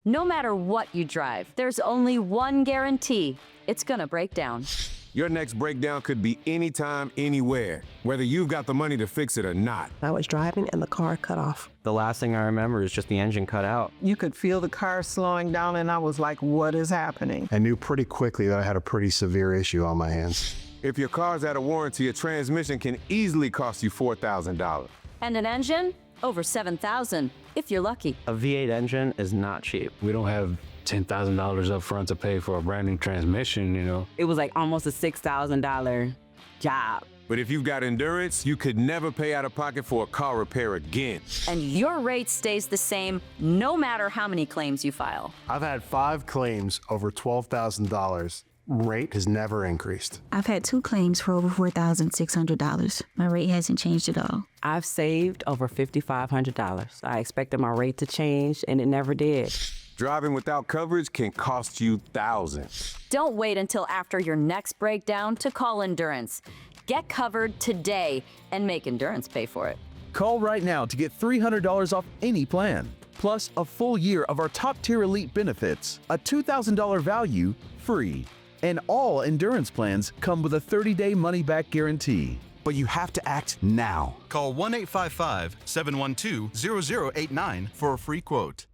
No matter what you drive, there's only one guarantee. It's gonna break down. Your next breakdown could be anytime, anywhere, whether you've got the money to fix it or not. I was driving and the car cut off. The last thing I remember is just the engine cut out. You could feel the car slowing down and I was like, what is happening? I knew pretty quickly that I had a pretty severe issue on my hands. If your car's out of warranty, a transmission can easily cost you $4,000. And an engine? Over $7,000, if you're lucky. A V8 engine is not cheap. We don't have $10,000 up front to pay for a brand new transmission, you know. It was like almost a $6,000 job. But if you've got endurance, you could never pay out of pocket for a car repair again. And your rate stays the same no matter how many claims you file. I've had 5 claims over $12,000. Rate has never increased. I've had 2 claims for over $4,600. My rate hasn't changed at all. I've saved over $5,500. I expected my rate to change and it never did. Driving without coverage can cost you thousands. Don't wait until after your next breakdown to call Endurance. Get covered today and make Endurance pay for it. Call right now to get $300 off any plan, plus a full year of our top-tier elite benefits, a $2,000 value free. And all Endurance plans come with a 30-day money-back guarantee. But you have to act now. Call 1-855-712-0089 for a free quote.